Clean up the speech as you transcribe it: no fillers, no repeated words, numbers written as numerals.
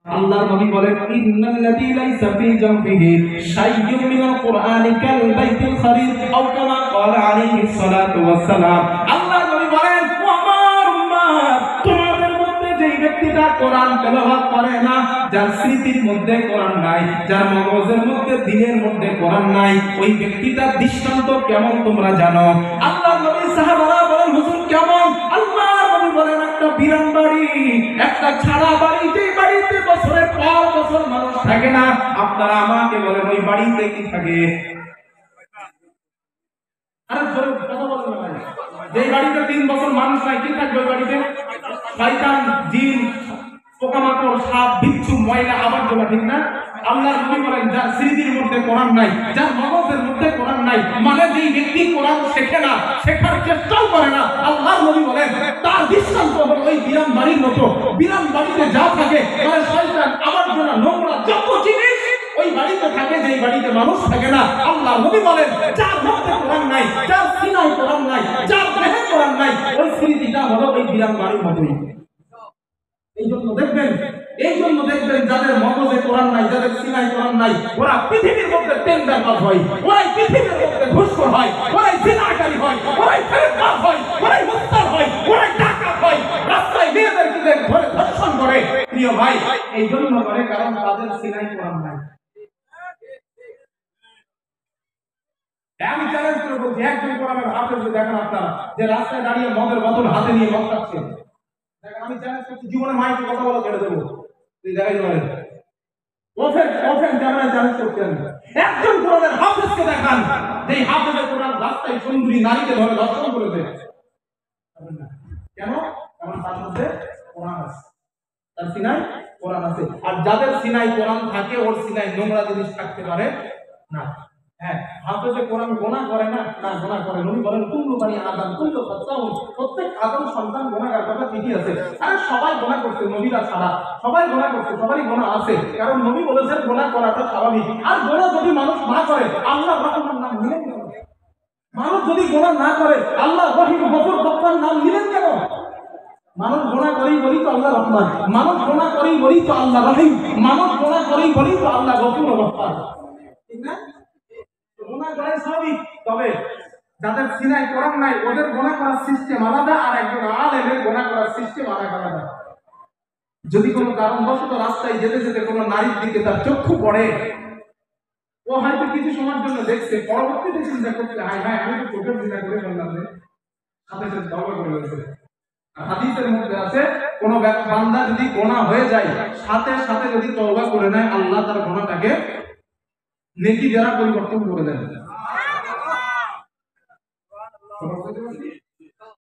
আল্লাহর নবী বলেন ইন্নাল্লাযী লাইসা ফী জাওফিহি শাইয়্যুম মিনাল কুরআনি কাল বাইতিল খারিজ আও কামা ক্বালা আলাইহিস সালাতু ওয়াস সালাম। আল্লাহর নবী বলেন ও আমার উম্মত, তোমাদের মধ্যে যেই ব্যক্তিটা কোরআন তেলাওয়াত করে না, যার স্মৃতির মধ্যে কোরআন নাই, যার মগজের মধ্যে দিলের মধ্যে কোরআন নাই, ওই ব্যক্তিটার দৃষ্টান্ত কেমন তোমরা জানো? আল্লাহর নবী সাহাবারা বলেন হুজুর কেমন? আল্লাহর নবী বলেন একটা বিরান বাড়ি, একটা ছাড়া বাড়ি, যে বাড়িতে বছরের পর বছর মানুষ থাকে না, আপনারা আমাকে বলেন ওই বাড়িতে কি থাকে? আরে জোরে কথা বলেন না। যে বাড়িতে 3 বছর মানুষ নাই, কি থাকবে ওই বাড়িতে? শয়তান, জিন, পোকামাকড়, সাপ, বিচ্ছু, ময়লা, আবর্জনা, ঠিক না? আল্লাহর নবী বলেন যার স্মৃতির মধ্যে কোরআন নাই, যার মগজের মধ্যে কোরআন নাই, মানে যেই ব্যক্তি কোরআন শেখে না, শেখার চেষ্টাও করে না, আল্লাহর নবী বলেন তার দৃষ্টান্ত হলো ওই বিরান বাড়ির মতো। বিরান বাড়িতে যা থাকে, মানে শয়তান, আবর্জনা, নোংরা যত জিনিস ওই বাড়িতে থাকে, যেই বাড়িতে মানুষ থাকে না। আল্লাহর নবী বলেন যার মধ্যে কোরআন নাই, যার সিনায় কোরআন নাই, যার দেহে কোরআন নাই, ওই স্মৃতিটা হলো ওই বিরান বাড়ির মতোই। এই জন্য দেখবেন যাদের মগজে কোরআন নাই, যাদের সিনায় কোরআন নাই, ওরা পৃথিবীর মধ্যে টেন্ডারবাজ হয়, ওরাই পৃথিবীর মধ্যে ঘুষখোর হয়, ওরাই জিনাকারী হয়, ওরাই ফেরেশতার হয়, ওরাই মুস্তার হয়, ওরাই ডাকাত হয়, রাস্তায় মেয়েদেরকে ধরে ধর্ষণ করে। প্রিয় ভাই, এই জন্য করে কারণ তাদের সিনায় কোরআন নাই। আমি চ্যালেঞ্জ করে বলছি, একজন কোরআনের হাফেজ দেখেন আপনারা, যে রাস্তায় দাঁড়িয়ে মদের বোতল হাতে নিয়ে বক্তাচ্ছে, দেখেন আমি চ্যালেঞ্জ করছি, জীবনে মাইকে কথা বলা ছেড়ে দেবো, তুই দেখাই পারেন ওফেন ক্যামেরায় চ্যালেঞ্জ করছেন। একজন কোরআনের হাফেজকে দেখান, যে হাফেজের কোরআন রাস্তায় সুন্দরী নারীকে ধরে ধর্ষণ করেছে। কেন? কারণ তার মধ্যে কোরআন আছে, তার সিনায় কোরআন আছে। আর যাদের সিনায় কোরআন থাকে, ওর সিনায় নোংরা জিনিস থাকতে পারে না। হ্যাঁ, হাফেজে কোরআন গুনাহ করে না? না, গুনাহ করে। নবী বলেন কুল্লু বানি আদম কুল্লু খাত্তাউন, প্রত্যেক আদম সন্তান গুনাহগার, কথা ঠিকই আছে। আরে সবাই গুনাহ করছে, নবীরা ছাড়া সবাই গুনাহ করছে, সবারই গুনাহ আছে, কারণ নবী বলেছেন গুনাহ করাটা স্বাভাবিক। আর গুনাহ যদি মানুষ না করে, আল্লাহর রহমান নাম নিলেন কেন? মানুষ যদি গুনাহ না করে, আল্লাহ রহিম গফুর গফফার নাম নিলেন কেন? মানুষ গুনাহ করেই বলি তো আল্লাহ রহমান, মানুষ গুনাহ করেই বলি তো আল্লাহ রহিম, মানুষ গুনাহ করেই বলি তো আল্লাহ গফুর গফফার, ঠিক না? গুনাহ করে সবই, তবে যাদের সিনায় কোরআন নাই, ওদের গুনাহ করার সিস্টেম আলাদা, আর একজন আলেমের গুনাহ করার সিস্টেম আলাদা। যদি কোনো কারণবশত রাস্তায় যেতে যেতে কোনো নারীর দিকে তার চক্ষু পড়ে, ও হয়তো কিছু সময়ের জন্য দেখছে, পরবর্তীতে চিন্তা করতে হায় হায় আমি তো চোখের জিনা করে ফেললাম, সাথে সাথে তওবা করে ফেলছে। হাদিসের মধ্যে আছে কোন বান্দা যদি গুনাহ হয়ে যায়, সাথে সাথে যদি তওবা করে নেয়, আল্লাহ তার গুনাহটাকে নেকি দ্বারা পরিবর্তন করে দেন।